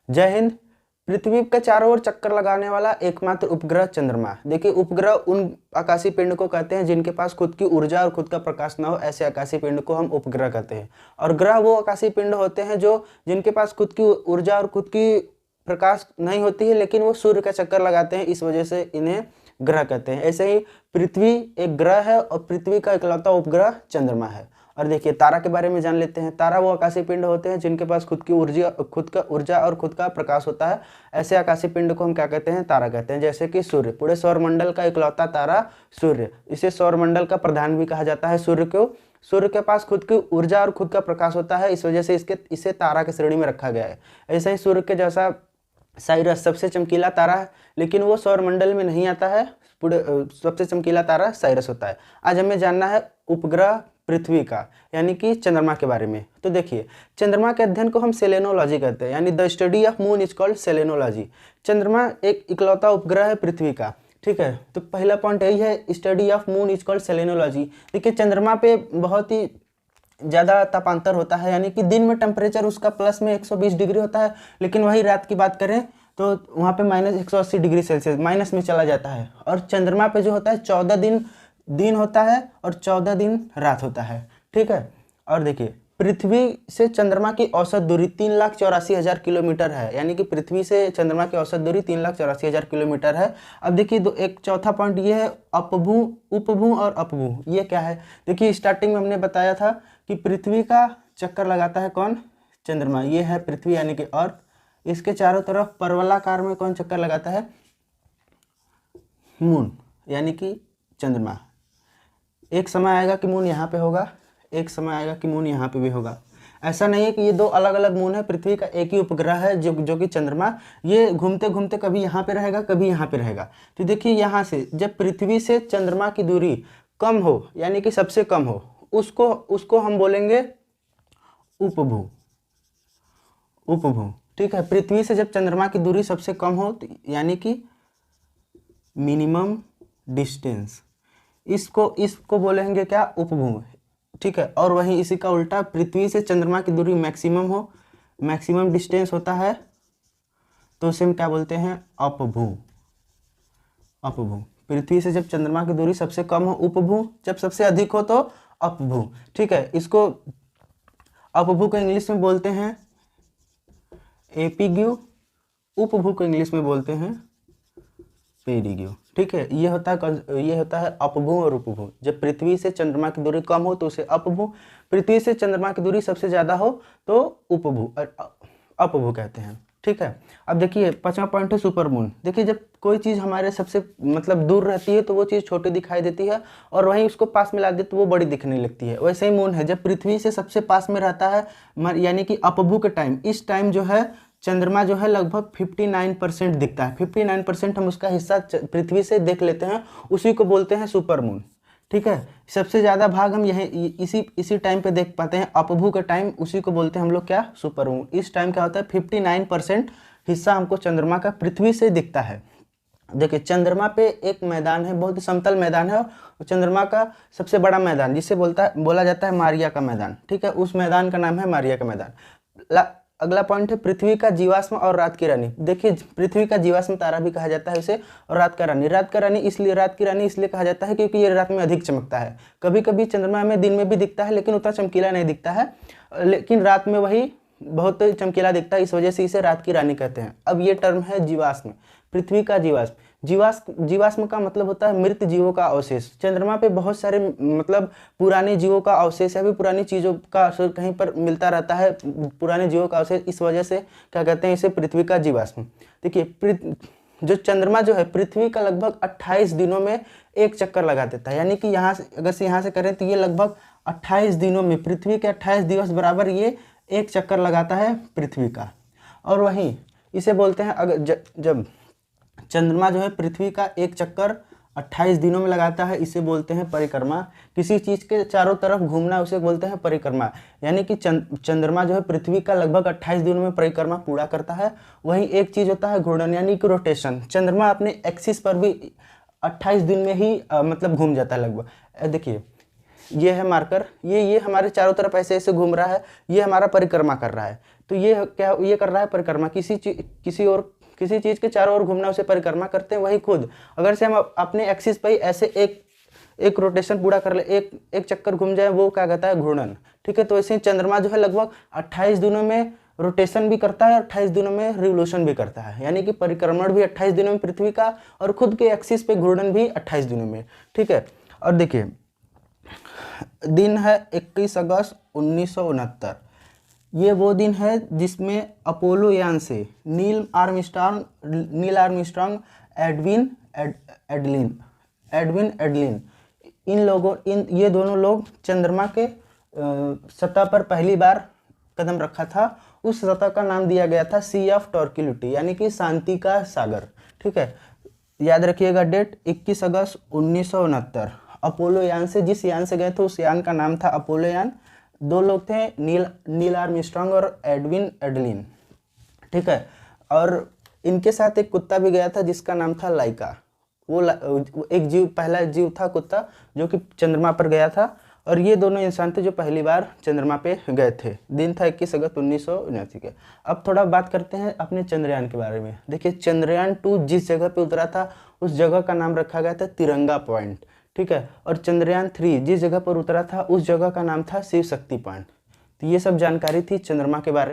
जय हिंद। पृथ्वी के चारों ओर चक्कर लगाने वाला एकमात्र उपग्रह चंद्रमा। देखिए, उपग्रह उन आकाशीय पिंड को कहते हैं जिनके पास खुद की ऊर्जा और खुद का प्रकाश न हो, ऐसे आकाशीय पिंड को हम उपग्रह कहते हैं। और ग्रह वो आकाशीय पिंड होते हैं जो जिनके पास खुद की ऊर्जा और खुद की प्रकाश नहीं होती है, लेकिन वो सूर्य का चक्कर लगाते हैं, इस वजह से इन्हें ग्रह कहते हैं। ऐसे ही पृथ्वी एक ग्रह है और पृथ्वी का इकलौता उपग्रह चंद्रमा है। और देखिए, तारा के बारे में जान लेते हैं। तारा वो आकाशीय पिंड होते हैं जिनके पास खुद की ऊर्जा और खुद का प्रकाश होता है। ऐसे आकाशीय पिंड को हम क्या कहते हैं? तारा कहते हैं। जैसे कि सूर्य, पूरे सौरमंडल का इकलौता तारा सूर्य, इसे सौरमंडल का प्रधान भी कहा जाता है। सूर्य के पास खुद की ऊर्जा और खुद का प्रकाश होता है, इस वजह से इसे तारा की श्रेणी में रखा गया है। ऐसे ही सूर्य के जैसा साइरस सबसे चमकीला तारा है, लेकिन वो सौरमंडल में नहीं आता है। पूरे सबसे चमकीला तारा साइरस होता है। आज हमें जानना है उपग्रह पृथ्वी का, यानी कि चंद्रमा के बारे में। तो देखिए, चंद्रमा के अध्ययन को हम सेलेनोलॉजी कहते हैं, यानी the study of moon is called selenology. चंद्रमा एक इकलौता उपग्रह है पृथ्वी का, ठीक है। तो पहला पॉइंट यही है, study of moon is called selenology. देखिए, चंद्रमा पे बहुत ही ज़्यादा तापांतर होता है, यानी कि दिन में टेम्परेचर उसका प्लस में 120 डिग्री होता है, लेकिन वही रात की बात करें तो वहाँ पे -180 डिग्री सेल्सियस माइनस में चला जाता है। और चंद्रमा पे जो होता है 14 दिन होता है और 14 दिन रात होता है, ठीक है। और देखिए, पृथ्वी से चंद्रमा की औसत दूरी 3,84,000 किलोमीटर है, यानी कि पृथ्वी से चंद्रमा की औसत दूरी 3,84,000 किलोमीटर है। अब देखिए, एक चौथा पॉइंट ये है, उपभू और अपभू, ये क्या है? देखिए, स्टार्टिंग में हमने बताया था कि पृथ्वी का चक्कर लगाता है कौन? चंद्रमा। ये है पृथ्वी, यानी कि और इसके चारों तरफ परवलाकार में कौन चक्कर लगाता है? मून, यानी कि चंद्रमा। एक समय आएगा कि मून यहाँ पे होगा, एक समय आएगा कि मून यहाँ पे भी होगा। ऐसा नहीं है कि ये दो अलग अलग मून है, पृथ्वी का एक ही उपग्रह है जो कि चंद्रमा। ये घूमते घूमते कभी यहाँ पे रहेगा, कभी यहाँ पे रहेगा। तो देखिए, यहाँ से जब पृथ्वी से चंद्रमा की दूरी कम हो, यानी कि सबसे कम हो, उसको हम बोलेंगे उपभू। ठीक है। पृथ्वी से जब चंद्रमा की दूरी सबसे कम हो, यानी कि मिनिमम डिस्टेंस, इसको बोलेंगे क्या? उपभू, ठीक है। और वहीं इसी का उल्टा, पृथ्वी से चंद्रमा की दूरी मैक्सिमम हो, मैक्सिमम डिस्टेंस होता है, तो उसे हम क्या बोलते हैं? अपभू। पृथ्वी से जब चंद्रमा की दूरी सबसे कम हो उपभू, जब सबसे अधिक हो तो अपभू, ठीक है। इसको अपभू को इंग्लिश में बोलते हैं एपिग्यू, उपभू को इंग्लिश में बोलते हैं पेरिग्यू, ठीक है। ये होता है अपभू और उपभू। जब पृथ्वी से चंद्रमा की दूरी कम हो तो उसे अपभू, पृथ्वी से चंद्रमा की दूरी सबसे ज़्यादा हो तो उपभू और अपभू कहते हैं, ठीक है। अब देखिए, 5वां पॉइंट है सुपर मून। देखिए, जब कोई चीज़ हमारे सबसे मतलब दूर रहती है तो वो चीज़ छोटी दिखाई देती है, और वहीं उसको पास मिला दे तो वो बड़ी दिखने लगती है। वैसे ही मून है, जब पृथ्वी से सबसे पास में रहता है, यानी कि अपभू के टाइम, इस टाइम जो है चंद्रमा जो है लगभग 59% दिखता है। 59% हम उसका हिस्सा पृथ्वी से देख लेते हैं, उसी को बोलते हैं सुपर मून, ठीक है। सबसे ज़्यादा भाग हम यही इसी टाइम पे देख पाते हैं, अपभू का टाइम, उसी को बोलते हैं हम लोग क्या? Super moon. इस टाइम क्या होता है? 59% हिस्सा हमको चंद्रमा का पृथ्वी से दिखता है। देखिए, चंद्रमा पे एक मैदान है, बहुत ही समतल मैदान है, और चंद्रमा का सबसे बड़ा मैदान जिसे बोला जाता है मारिया का मैदान, ठीक है। उस मैदान का नाम है मारिया का मैदान। अगला पॉइंट है पृथ्वी का जीवाश्म और रात की रानी। देखिए, पृथ्वी का जीवाश्म तारा भी कहा जाता है उसे, और रात की रानी इसलिए कहा जाता है क्योंकि ये रात में अधिक चमकता है। कभी कभी चंद्रमा में दिन में भी दिखता है, लेकिन उतना चमकीला नहीं दिखता है, लेकिन रात में वही बहुत चमकीला दिखता है, इस वजह से इसे रात की रानी कहते हैं। अब ये टर्म है जीवाश्म, पृथ्वी का जीवाश्म। जीवाश्म का मतलब होता है मृत जीवों का अवशेष। चंद्रमा पे बहुत सारे मतलब पुराने जीवों का अवशेष है, भी पुरानी चीज़ों का अवशेष कहीं पर मिलता रहता है, पुराने जीवों का अवशेष, इस वजह से क्या कहते हैं इसे? पृथ्वी का जीवाश्म। देखिए, जो चंद्रमा जो है पृथ्वी का लगभग 28 दिनों में एक चक्कर लगा देता है, यानी कि यहाँ से करें तो ये लगभग 28 दिनों में, पृथ्वी के 28 दिवस बराबर ये एक चक्कर लगाता है पृथ्वी का। और वहीं इसे बोलते हैं, अगर जब चंद्रमा जो है पृथ्वी का एक चक्कर 28 दिनों में लगाता है, इसे बोलते हैं परिक्रमा। किसी चीज़ के चारों तरफ घूमना उसे बोलते हैं परिक्रमा, यानी कि चंद्रमा जो है पृथ्वी का लगभग 28 दिनों में परिक्रमा पूरा करता है। वहीं एक चीज़ होता है घूर्णन, यानी कि रोटेशन। चंद्रमा अपने एक्सिस पर भी 28 दिन में ही मतलब घूम जाता है लगभग। देखिए, ये है मार्कर, ये हमारे चारों तरफ ऐसे ऐसे घूम रहा है, ये हमारा परिक्रमा कर रहा है। तो ये क्या, ये कर रहा है परिक्रमा, किसी चीज़ के चारों ओर घूमना उसे परिक्रमा करते हैं। वही खुद अगर से हम अपने एक्सिस पर ही ऐसे एक रोटेशन पूरा कर ले, एक चक्कर घूम जाए, वो क्या कहता है घूर्णन। ठीक है, तो ऐसे ही चंद्रमा जो है लगभग 28 दिनों में रोटेशन भी करता है और 28 दिनों में रिवोल्यूशन भी करता है, यानी कि परिक्रमण भी 28 दिनों में पृथ्वी का, और खुद के एक्सिस पे घूर्णन भी 28 दिनों में। ठीक है, और देखिए दिन है 21 अगस्त 1969। ये वो दिन है जिसमें अपोलो यान से नील आर्मस्ट्रांग, एडविन एडलिन ये दोनों लोग चंद्रमा के सतह पर पहली बार कदम रखा था। उस सतह का नाम दिया गया था सी ऑफ ट्रैंक्विलिटी, यानी कि शांति का सागर। ठीक है, याद रखिएगा डेट 21 अगस्त 1969। अपोलो यान से, जिस यान से गए थे उस यान का नाम था अपोलो यान। दो लोग थे, नील आर्मस्ट्रांग और एडविन एडलिन। ठीक है, और इनके साथ एक कुत्ता भी गया था जिसका नाम था लाइका। वो एक जीव, पहला जीव था कुत्ता जो कि चंद्रमा पर गया था, और ये दोनों इंसान थे जो पहली बार चंद्रमा पे गए थे। दिन था 21 अगस्त 1979 के। अब थोड़ा बात करते हैं अपने चंद्रयान के बारे में। देखिए चंद्रयान 2 जिस जगह पे उतरा था उस जगह का नाम रखा गया था तिरंगा पॉइंट। ठीक है, और चंद्रयान 3 जिस जगह पर उतरा था उस जगह का नाम था शिव शक्ति पॉइंट। तो ये सब जानकारी थी चंद्रमा के बारे में।